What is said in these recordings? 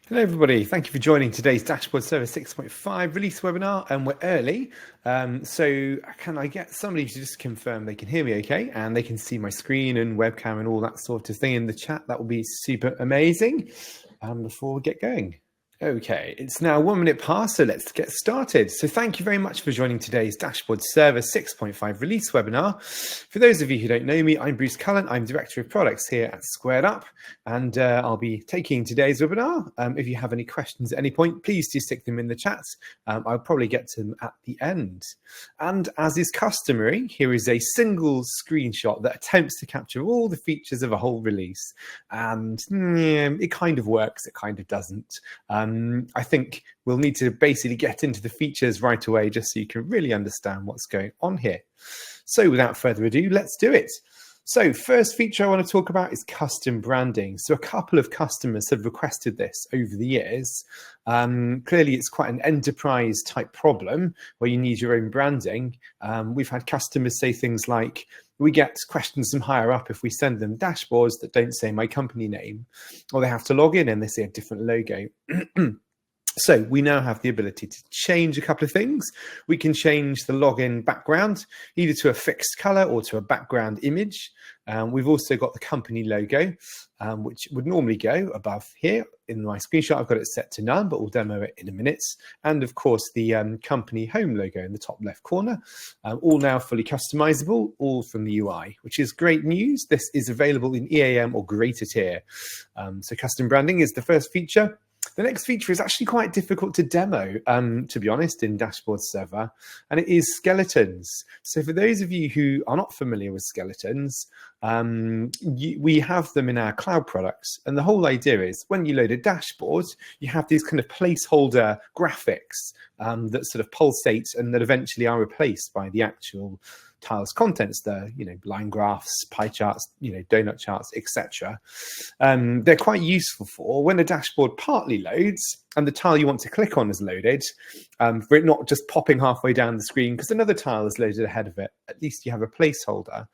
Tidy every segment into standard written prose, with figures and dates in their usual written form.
Hello everybody, thank you for joining today's Dashboard Server 6.5 release webinar, and we're early. So can I get somebody to just confirm they can hear me okay and they can see my screen and webcam and all that sort of thing in the chat? That would be super amazing before we get going. Okay, it's now 1 minute past, so let's get started. So thank you very much for joining today's Dashboard Server 6.5 release webinar. For those of you who don't know me, I'm Bruce Cullen. I'm Director of Products here at Squared Up, and I'll be taking today's webinar. If you have any questions at any point, please do stick them in the chat. I'll probably get to them at the end. And as is customary, here is a single screenshot that attempts to capture all the features of a whole release. And it kind of works, it kind of doesn't. I think we'll need to basically get into the features right away just so you can really understand what's going on here. So without further ado, let's do it. So first feature I want to talk about is custom branding. So a couple of customers have requested this over the years. Clearly, it's quite an enterprise type problem where you need your own branding. We've had customers say things like, we get questions from higher up if we send them dashboards that don't say my company name, or they have to log in and they see a different logo. So we now have the ability to change a couple of things. We can change the login background either to a fixed color or to a background image. We've also got the company logo, which would normally go above here. In my screenshot, I've got it set to none, but we'll demo it in a minute. And of course, the company home logo in the top left corner, all now fully customizable, all from the UI, which is great news. This is available in EAM or greater tier. So custom branding is the first feature. The next feature is actually quite difficult to demo, to be honest, in Dashboard Server, and it is skeletons. So for those of you who are not familiar with skeletons, we have them in our cloud products. And the whole idea is when you load a dashboard, you have these kind of placeholder graphics that sort of pulsate and that eventually are replaced by the actual tiles contents, the line graphs, pie charts, donut charts, etc. They're quite useful for when a dashboard partly loads and the tile you want to click on is loaded, for it not just popping halfway down the screen because another tile is loaded ahead of it. At least you have a placeholder,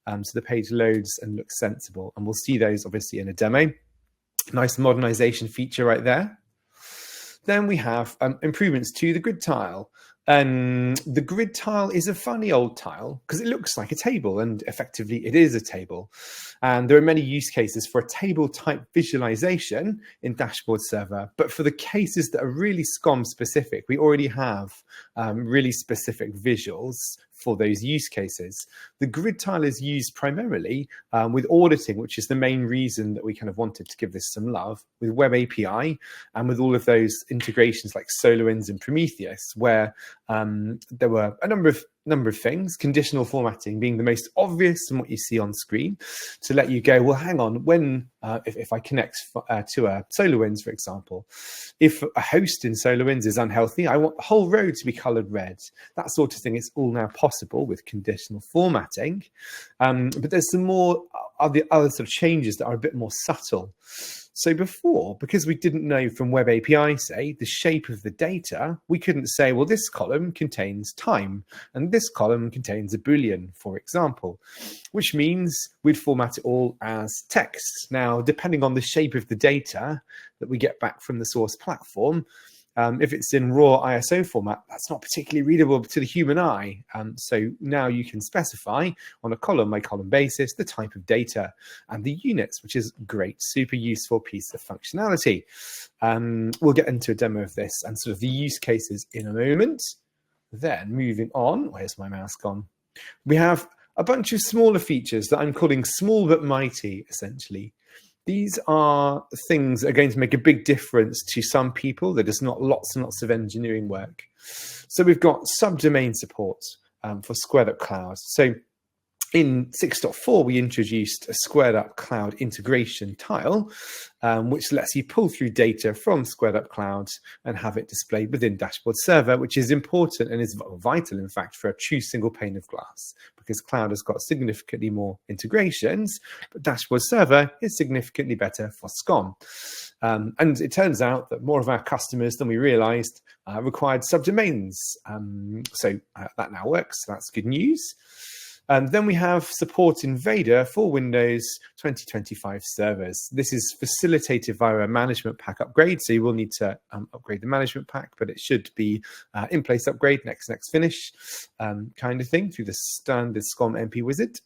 so the page loads and looks sensible. And we'll see those obviously in a demo. Nice modernization feature right there. Then we have improvements to the grid tile. The grid tile is a funny old tile because it looks like a table, and effectively it is a table. And there are many use cases for a table type visualization in Dashboard Server, but for the cases that are really SCOM specific, we already have really specific visuals for those use cases. The grid tile is used primarily with auditing, which is the main reason that we kind of wanted to give this some love, with Web API and with all of those integrations like SolarWinds and Prometheus, where there were a number of things, conditional formatting being the most obvious and what you see on screen, to let you go, well, hang on, when if I connect to a SolarWinds, for example, if a host in SolarWinds is unhealthy, I want the whole row to be colored red. That sort of thing is all now possible with conditional formatting. But there's some more other sort of changes that are a bit more subtle. So before, because we didn't know from Web API, say, the shape of the data, we couldn't say, well, this column contains time and this column contains a Boolean, for example, which means we'd format it all as text. Now, depending on the shape of the data that we get back from the source platform, if it's in raw ISO format, that's not particularly readable to the human eye. So now you can specify on a column by column basis the type of data and the units, which is a great, super useful piece of functionality. We'll get into a demo of this and sort of the use cases in a moment. Then moving on, where's my mouse gone? We have a bunch of smaller features that I'm calling small but mighty, essentially. These are things that are going to make a big difference to some people. There is not lots and lots of engineering work. So we've got subdomain support for Squared Up Cloud. So in 6.4, we introduced a Squared Up Cloud integration tile, which lets you pull through data from Squared Up Cloud and have it displayed within Dashboard Server, which is important and is vital, in fact, for a true single pane of glass, because Cloud has got significantly more integrations, but Dashboard Server is significantly better for SCOM. And it turns out that more of our customers than we realized required subdomains. So that now works. So that's good news. Then we have support Invader for Windows 2025 servers. This is facilitated via a management pack upgrade, so you will need to upgrade the management pack, but it should be in-place upgrade, next finish kind of thing through the standard SCOM MP wizard.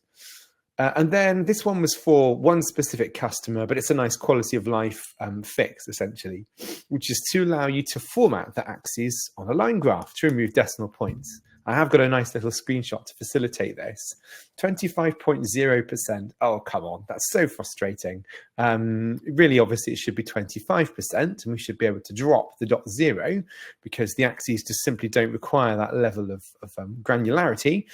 And then this one was for one specific customer, but it's a nice quality of life fix, essentially, which is to allow you to format the axes on a line graph to remove decimal points. I have got a nice little screenshot to facilitate this. 25.0%. Oh, come on. That's so frustrating. Really, obviously, it should be 25%, and we should be able to drop the .0 because the axes just simply don't require that level of granularity.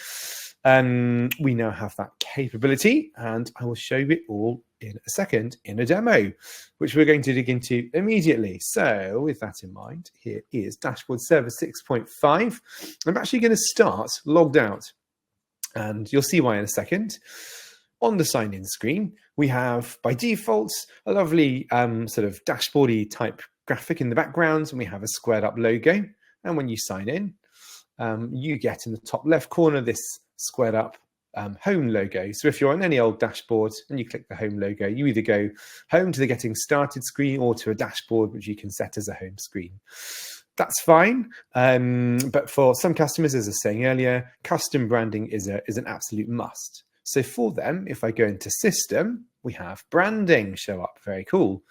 We now have that capability, and I will show you it all in a second in a demo, which we're going to dig into immediately. So with that in mind, here is Dashboard Server 6.5. I'm actually going to start logged out, and you'll see why in a second. On the sign-in screen, we have, by default, a lovely sort of dashboardy type graphic in the background, and we have a squared up logo. And when you sign in, you get in the top left corner this squared up home logo. So if you're on any old dashboard and you click the home logo, you either go home to the getting started screen or to a dashboard, which you can set as a home screen. That's fine. But for some customers, as I was saying earlier, custom branding is an absolute must. So for them, if I go into system, we have branding show up. Very cool.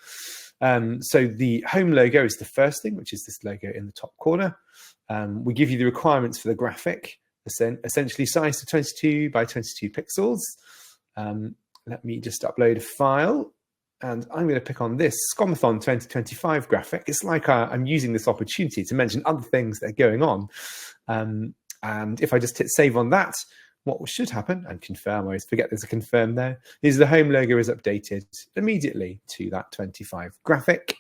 So the home logo is the first thing, which is this logo in the top corner. We give you the requirements for the graphic, essentially size to 22 by 22 pixels. Let me just upload a file, and I'm going to pick on this SCOMathon 2025 graphic. It's like I'm using this opportunity to mention other things that are going on. And if I just hit save on that, what should happen, and confirm, I always forget there's a confirm there, is the home logo is updated immediately to that 25 graphic.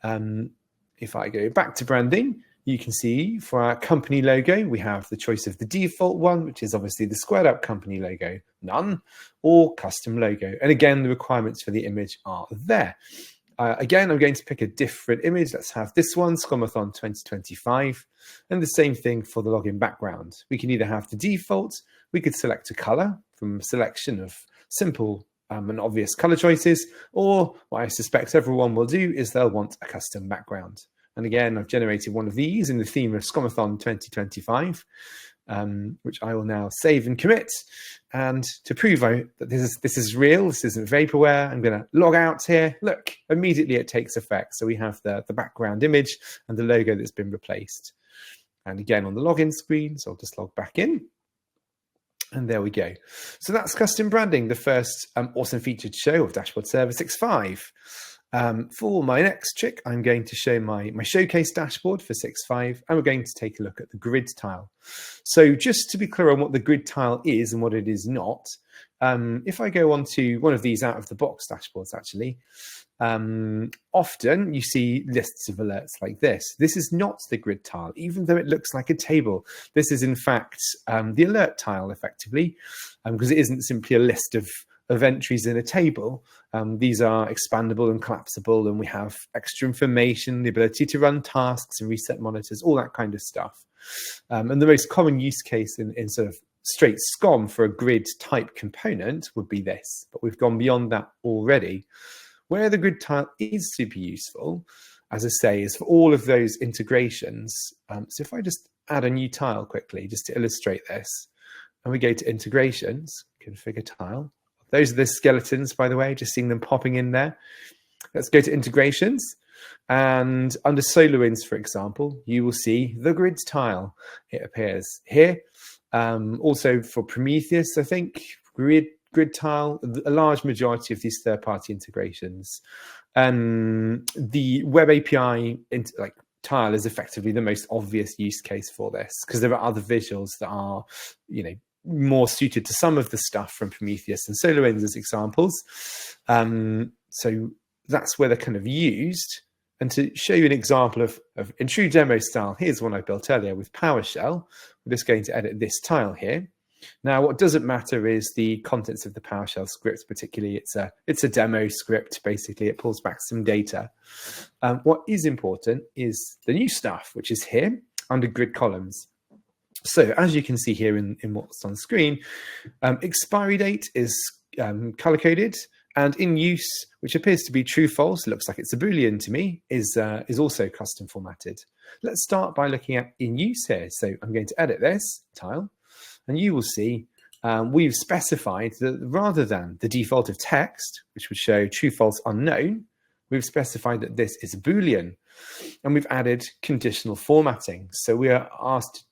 If I go back to branding, you can see for our company logo, we have the choice of the default one, which is obviously the squared up company logo, none, or custom logo. And again, the requirements for the image are there. Again, I'm going to pick a different image. Let's have this one, SCOMathon 2025, and the same thing for the login background. We can either have the default, we could select a color from a selection of simple and obvious color choices, or what I suspect everyone will do is they'll want a custom background. And again, I've generated one of these in the theme of SCOMathon 2025, which I will now save and commit. And to prove that this is real, this isn't vaporware, I'm going to log out here. Look, immediately it takes effect. So we have the background image and the logo that's been replaced. And again, on the login screen, so I'll just log back in. And there we go. So that's custom branding, the first awesome featured show of Dashboard Server 6.5. For my next trick, I'm going to show my showcase dashboard for 6.5, and we're going to take a look at the grid tile. So just to be clear on what the grid tile is and what it is not, if I go on to one of these out-of-the-box dashboards, actually, often you see lists of alerts like this. This is not the grid tile, even though it looks like a table. This is, in fact, the alert tile, effectively, because it isn't simply a list of entries in a table. These are expandable and collapsible, and we have extra information, the ability to run tasks and reset monitors, all that kind of stuff. And the most common use case in sort of straight SCOM for a grid type component would be this, but we've gone beyond that already. Where the grid tile is super useful, as I say, is for all of those integrations. So if I just add a new tile quickly, just to illustrate this, and we go to integrations, configure tile. Those are the skeletons, by the way, just seeing them popping in there. Let's go to integrations. And under SolarWinds, for example, you will see the grid tile. It appears here. Also for Prometheus, I think, grid tile, a large majority of these third-party integrations. The web API tile is effectively the most obvious use case for this, because there are other visuals that are, more suited to some of the stuff from Prometheus and SolarWinds as examples. So that's where they're kind of used. And to show you an example of in true demo style, here's one I built earlier with PowerShell. We're just going to edit this tile here. Now, what doesn't matter is the contents of the PowerShell script, particularly it's a demo script. Basically, it pulls back some data. What is important is the new stuff, which is here under grid columns. So as you can see here in what's on screen, expiry date is color coded, and in use, which appears to be true false, it looks like it's a Boolean to me, is also custom formatted. Let's start by looking at in use here. So I'm going to edit this tile, and you will see we've specified that rather than the default of text, which would show true false unknown, we've specified that this is a Boolean, and we've added conditional formatting. So we are asked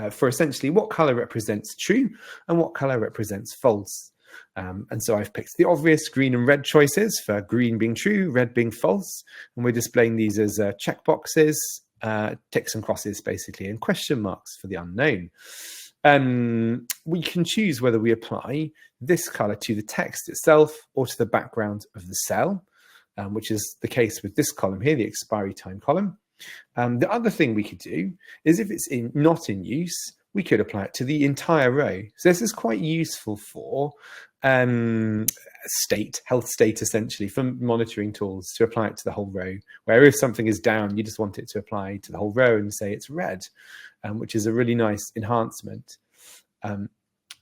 for essentially what color represents true and what color represents false. And so I've picked the obvious green and red choices, for green being true, red being false. And we're displaying these as checkboxes, ticks and crosses basically, and question marks for the unknown. We can choose whether we apply this color to the text itself or to the background of the cell, which is the case with this column here, the expiry time column. The other thing we could do is if it's not in use, we could apply it to the entire row. So this is quite useful for health state, essentially, for monitoring tools, to apply it to the whole row, where if something is down, you just want it to apply to the whole row and say it's red, which is a really nice enhancement. The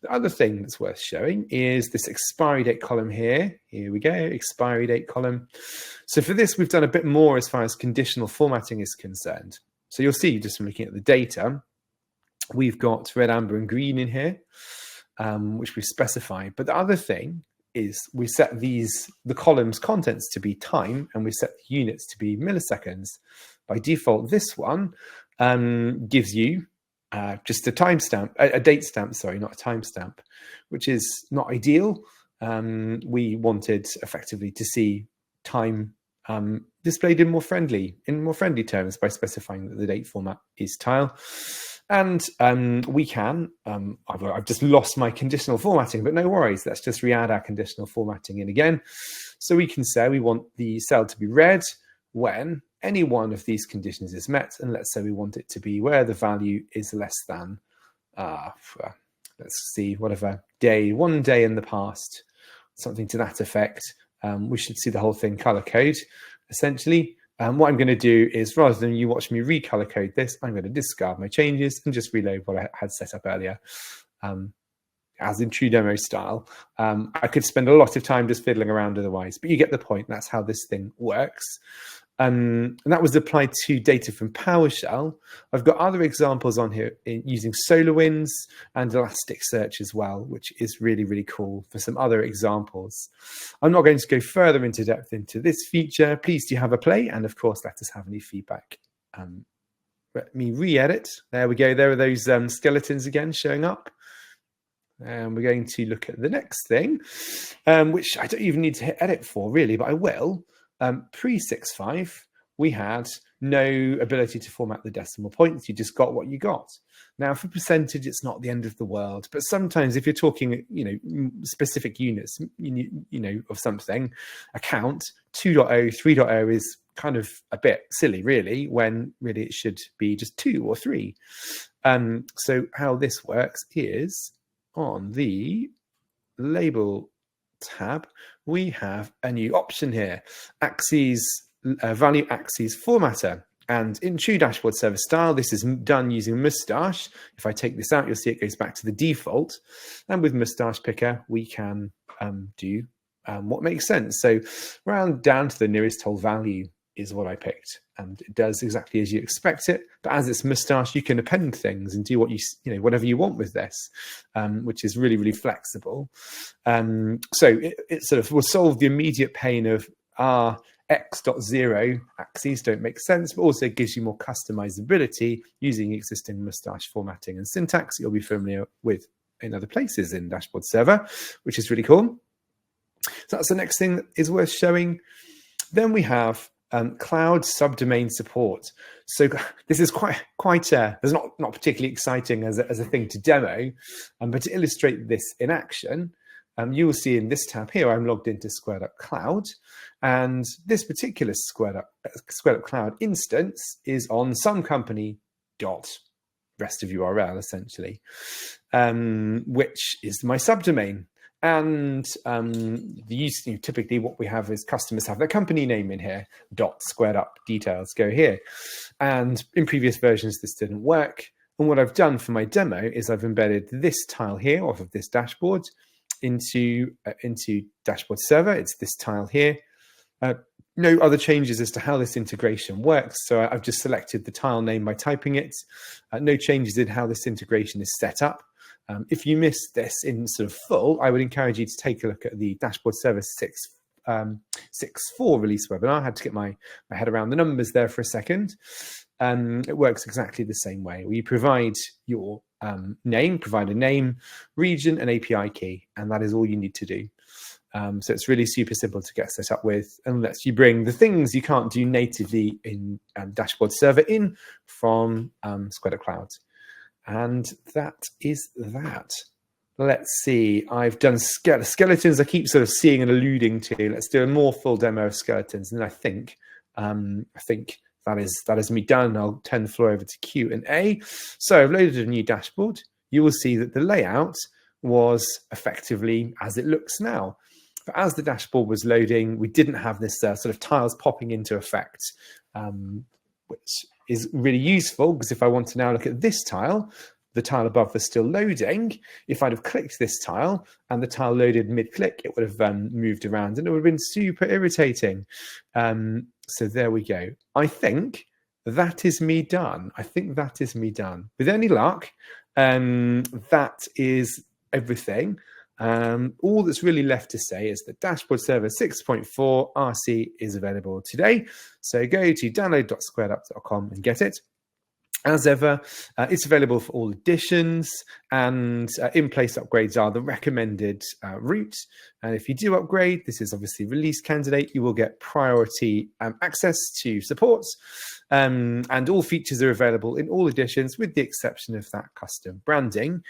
other thing that's worth showing is this expiry date column here. Here we go, expiry date column. So for this, we've done a bit more as far as conditional formatting is concerned. So you'll see, just from looking at the data, we've got red, amber, and green in here, which we've specified. But the other thing is we set the column's contents to be time, and we set the units to be milliseconds. By default, this one gives you just a timestamp, a date stamp, sorry, not a timestamp, which is not ideal. We wanted effectively to see time displayed in more friendly terms by specifying that the date format is tile. And we can, I've just lost my conditional formatting, but no worries, let's just re-add our conditional formatting in again. So we can say we want the cell to be red when any one of these conditions is met, and let's say we want it to be where the value is less than, let's see, whatever day, 1 day in the past, something to that effect. We should see the whole thing color code, essentially. What I'm going to do is, rather than you watch me recolor code this, I'm going to discard my changes and just reload what I had set up earlier, as in true demo style. I could spend a lot of time just fiddling around otherwise, but you get the point. That's how this thing works. And that was applied to data from PowerShell. I've got other examples on here using SolarWinds and Elasticsearch as well, which is really, really cool for some other examples. I'm not going to go further into depth into this feature. Please do have a play. And of course, let us have any feedback. Let me re-edit. There we go. There are those skeletons again showing up. And we're going to look at the next thing, which I don't even need to hit edit for really, but I will. Pre-6.5, we had no ability to format the decimal points. You just got what you got. Now, for percentage, it's not the end of the world. But sometimes if you're talking, specific units, of something, a count, 2.0, 3.0 is kind of a bit silly, really, when really it should be just 2 or 3. So how this works is on the label tab, we have a new option here, value axes formatter. And in true dashboard server style, this is done using Moustache. If I take this out, you'll see it goes back to the default. And with Moustache Picker, we can do what makes sense. So round down to the nearest whole value is what I picked. And it does exactly as you expect it. But as it's Moustache, you can append things and do what whatever you want with this, which is really, really flexible. So it sort of will solve the immediate pain of x.0 axes don't make sense, but also gives you more customizability using existing Moustache formatting and syntax you'll be familiar with in other places in Dashboard Server, which is really cool. So that's the next thing that is worth showing. Then we have cloud subdomain support. So this is quite it's not particularly exciting as a thing to demo, but to illustrate this in action, you will see in this tab here, I'm logged into Squared Up Cloud, and this particular Squared Up Cloud instance is on some company dot rest of URL essentially, which is my subdomain. And typically what we have is customers have their company name in here, dot squared up details go here. And in previous versions, this didn't work. And what I've done for my demo is I've embedded this tile here off of this dashboard into dashboard server. It's this tile here. No other changes as to how this integration works. So I've just selected the tile name by typing it. No changes in how this integration is set up. If you missed this in sort of full, I would encourage you to take a look at the Dashboard Server 6.4 release webinar. I had to get my head around the numbers there for a second. It works exactly the same way. We provide your name, provide a name, region, and API key, and that is all you need to do. So it's really super simple to get set up with, and lets you bring the things you can't do natively in Dashboard Server in from Square Cloud. And that is that. Let's see. I've done skeletons. I keep sort of seeing and alluding to. Let's do a more full demo of skeletons, and I think that is me done. I'll turn the floor over to Q&A. So I've loaded a new dashboard. You will see that the layout was effectively as it looks now. But as the dashboard was loading, we didn't have this sort of tiles popping into effect, which is really useful because if I want to now look at this tile, the tile above was still loading. If I'd have clicked this tile and the tile loaded mid-click, it would have moved around and it would have been super irritating. So there we go. I think that is me done. With any luck, that is everything. All that's really left to say is that Dashboard Server 6.4 RC is available today. So go to download.squareup.com and get it. As ever, it's available for all editions, and in-place upgrades are the recommended route. And if you do upgrade, this is obviously release candidate, you will get priority access to support. And all features are available in all editions, with the exception of that custom branding,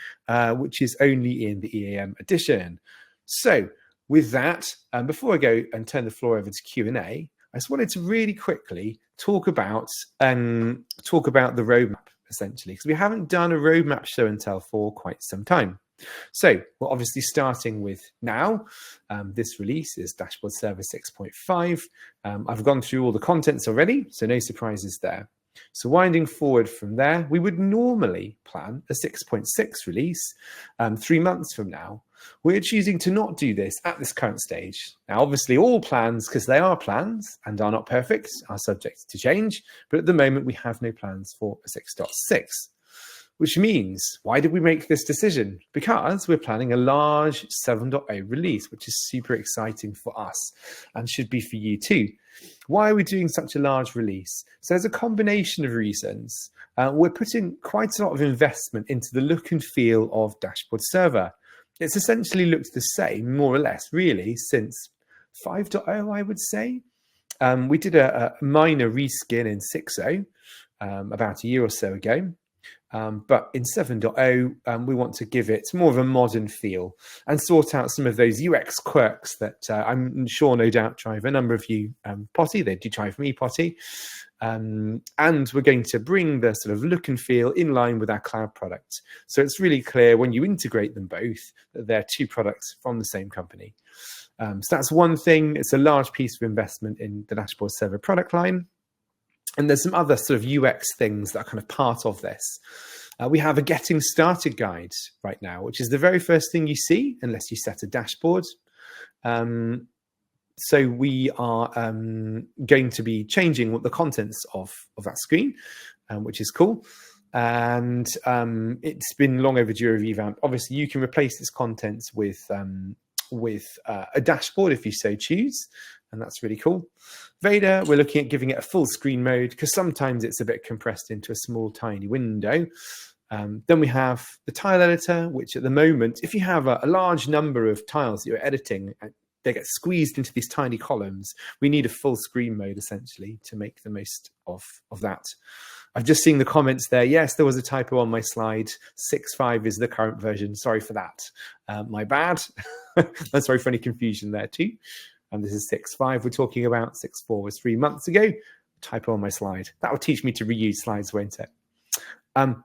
which is only in the EAM edition. So with that, before I go and turn the floor over to Q&A, I just wanted to really quickly talk about the roadmap, essentially, because we haven't done a roadmap show and tell for quite some time. So we're obviously starting with now. This release is Dashboard Server 6.5. I've gone through all the contents already, so no surprises there. So winding forward from there, we would normally plan a 6.6 release 3 months from now. We're choosing to not do this at this current stage. Now, obviously, all plans, because they are plans and are not perfect, are subject to change. But at the moment, we have no plans for a 6.6, which means, why did we make this decision? Because we're planning a large 7.0 release, which is super exciting for us and should be for you too. Why are we doing such a large release? So there's a combination of reasons. We're putting quite a lot of investment into the look and feel of Dashboard Server. It's essentially looked the same, more or less, really, since 5.0, I would say. We did a minor reskin in 6.0 about a year or so ago. But in 7.0, we want to give it more of a modern feel and sort out some of those UX quirks that I'm sure no doubt drive a number of you potty. They do drive me potty. And we're going to bring the sort of look and feel in line with our cloud product. So it's really clear when you integrate them both that they're two products from the same company. So that's one thing. It's a large piece of investment in the Dashboard Server product line. And there's some other sort of UX things that are kind of part of this. We have a getting started guide right now, which is the very first thing you see unless you set a dashboard. So we are going to be changing what the contents of that screen, which is cool. And it's been long overdue a revamp. Obviously, you can replace this content with a dashboard if you so choose. And that's really cool. Vader, we're looking at giving it a full screen mode because sometimes it's a bit compressed into a small, tiny window. Then we have the tile editor, which at the moment, if you have a large number of tiles that you're editing, they get squeezed into these tiny columns. We need a full screen mode, essentially, to make the most of that. I've just seen the comments there. Yes, there was a typo on my slide. 6.5 is the current version. Sorry for that. My bad. I'm sorry for any confusion there too. And this is 6.5 we're talking about. 6.4 was 3 months ago. Typo on my slide. That will teach me to reuse slides, won't it?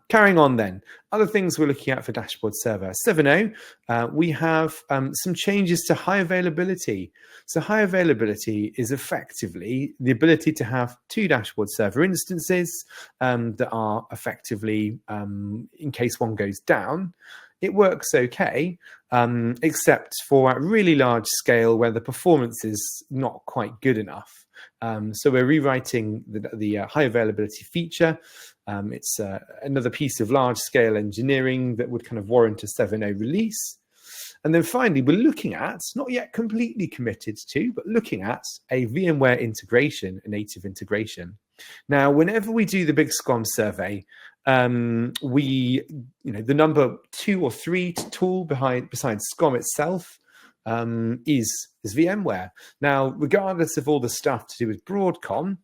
Carrying on then, other things we're looking at for Dashboard Server 7.0, we have some changes to high availability. So high availability is effectively the ability to have 2 Dashboard Server instances that are effectively, in case one goes down, it works okay, except for at really large scale where the performance is not quite good enough. So we're rewriting the high availability feature. It's another piece of large scale engineering that would kind of warrant a 7.0 release. And then finally, we're looking at, not yet completely committed to, but looking at a VMware integration, a native integration. Now, whenever we do the big SCOM survey, the number 2 or 3 tool besides SCOM itself is VMware. Now, regardless of all the stuff to do with Broadcom,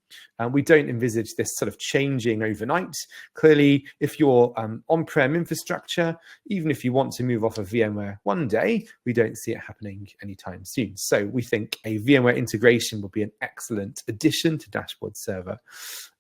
we don't envisage this sort of changing overnight. Clearly, if you're on-prem infrastructure, even if you want to move off of VMware one day, we don't see it happening anytime soon. So we think a VMware integration will be an excellent addition to Dashboard Server.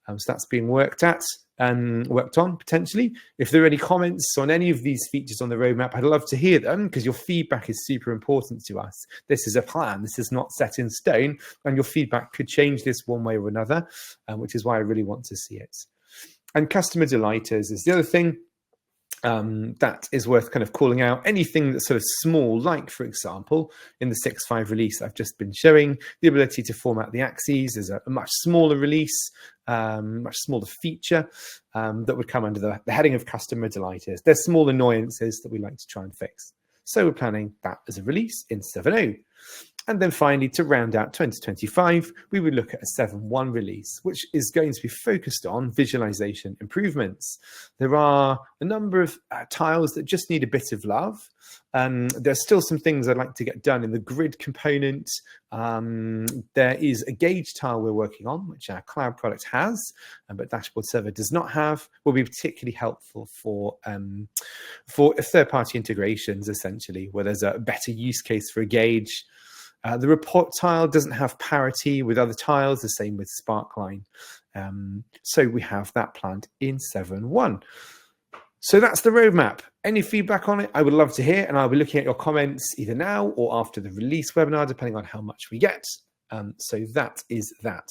So that's being worked on potentially. If there are any comments on any of these features on the roadmap, I'd love to hear them because your feedback is super important to us. This is a plan. This is not set in stone, and your feedback could change this one way or another, which is why I really want to see it. And customer delighters is the other thing. That is worth kind of calling out. Anything that's sort of small, like, for example, in the 6.5 release I've just been showing, the ability to format the axes is a much smaller release, much smaller feature that would come under the heading of customer delighters. There's small annoyances that we like to try and fix. So we're planning that as a release in 7.0. And then finally, to round out 2025, we would look at a 7.1 release, which is going to be focused on visualization improvements. There are a number of tiles that just need a bit of love. There's still some things I'd like to get done in the grid component. There is a gauge tile we're working on, which our cloud product has, but Dashboard Server does not have. Will be particularly helpful for third-party integrations, essentially, where there's a better use case for a gauge. The report tile doesn't have parity with other tiles, the same with Sparkline. So we have that planned in 7.1. So that's the roadmap. Any feedback on it, I would love to hear, and I'll be looking at your comments either now or after the release webinar, depending on how much we get. So that is that.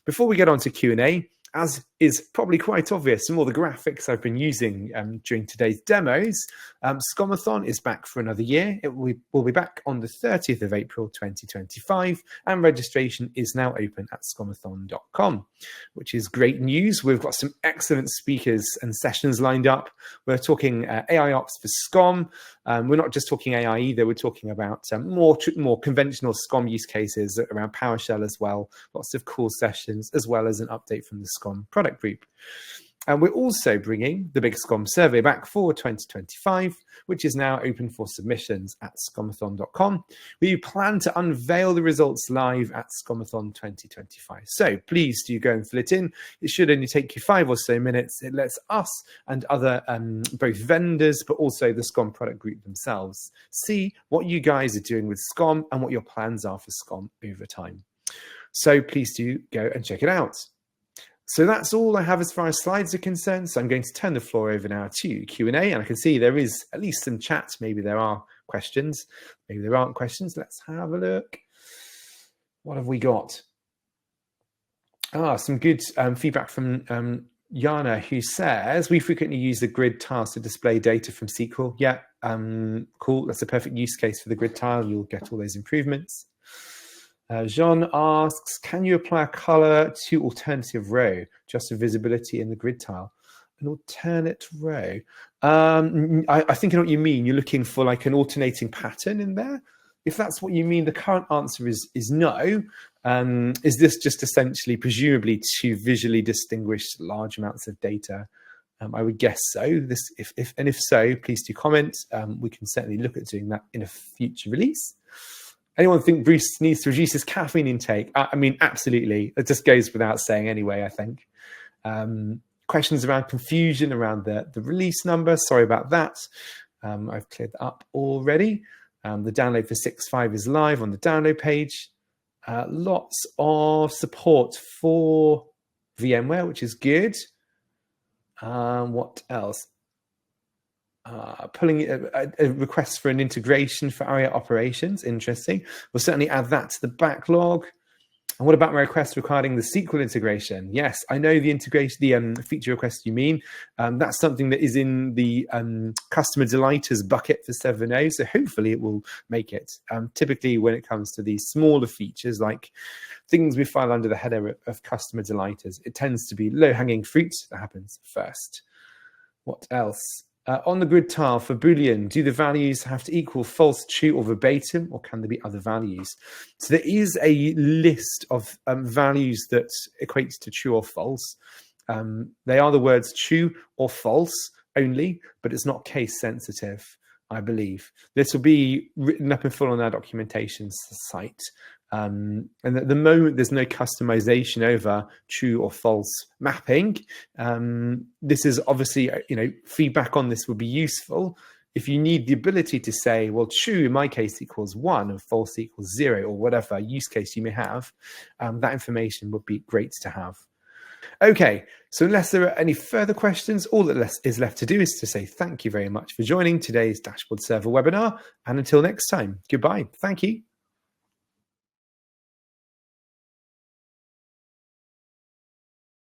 Before we get on to Q&A, as is probably quite obvious from all the graphics I've been using during today's demos, Scomathon is back for another year. It will be back on the 30th of April 2025, and registration is now open at scomathon.com, which is great news. We've got some excellent speakers and sessions lined up. We're talking AI Ops for SCOM. We're not just talking AI either. We're talking about more conventional SCOM use cases around PowerShell as well. Lots of cool sessions, as well as an update from the SCOM product group. And we're also bringing the big SCOM survey back for 2025, which is now open for submissions at scomathon.com. We plan to unveil the results live at Scomathon 2025. So please do go and fill it in. It should only take you 5 or so minutes. It lets us and other both vendors, but also the SCOM product group themselves, see what you guys are doing with SCOM and what your plans are for SCOM over time. So please do go and check it out. So that's all I have as far as slides are concerned. So I'm going to turn the floor over now to Q&A, and I can see there is at least some chat. Maybe there are questions. Maybe there aren't questions. Let's have a look. What have we got? Some good feedback from Yana, who says, we frequently use the grid tiles to display data from SQL. Yeah, cool. That's a perfect use case for the grid tile. You'll get all those improvements. Jean asks, can you apply a color to alternative row just for visibility in the grid tile? An alternate row. I think I know what you mean. You're looking for like an alternating pattern in there. If that's what you mean, the current answer is no. Is this just essentially, presumably, to visually distinguish large amounts of data? I would guess so. If so, please do comment. We can certainly look at doing that in a future release. Anyone think Bruce needs to reduce his caffeine intake? I mean, absolutely. It just goes without saying anyway, I think. Questions around confusion around the release number. Sorry about that. I've cleared that up already. The download for 6.5 is live on the download page. Lots of support for VMware, which is good. What else? Pulling a request for an integration for ARIA operations. Interesting. We'll certainly add that to the backlog. And what about my request regarding the SQL integration? Yes, I know the integration, the feature request you mean. That's something that is in the customer delighters bucket for 7.0. So hopefully it will make it. Typically, when it comes to these smaller features, like things we file under the header of customer delighters, it tends to be low-hanging fruit that happens first. What else? On the grid tile for Boolean, do the values have to equal false, true, or verbatim, or can there be other values? So there is a list of values that equates to true or false. They are the words true or false only, but it's not case sensitive, I believe. This will be written up in full on our documentation site. And at the moment, there's no customization over true or false mapping. This is obviously, feedback on this would be useful. If you need the ability to say, well, true in my case equals 1 and false equals 0, or whatever use case you may have, that information would be great to have. Okay, so unless there are any further questions, all that is left to do is to say thank you very much for joining today's Dashboard Server webinar. And until next time, goodbye. Thank you.